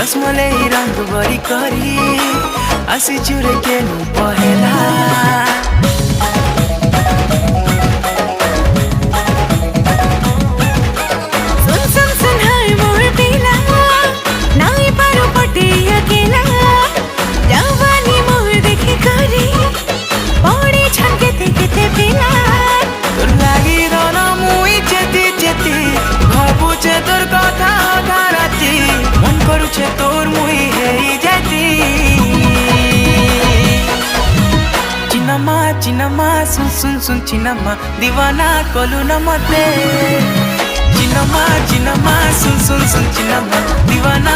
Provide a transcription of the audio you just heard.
रसमलाई रंग बरी करी आसी चुरे के नु पहेला तोर मुई है जाती चिनमा सुन सुन सुन चिनमा दीवाना कोलू न मते चिनमा सुन सुन सुन चिनमा दीवाना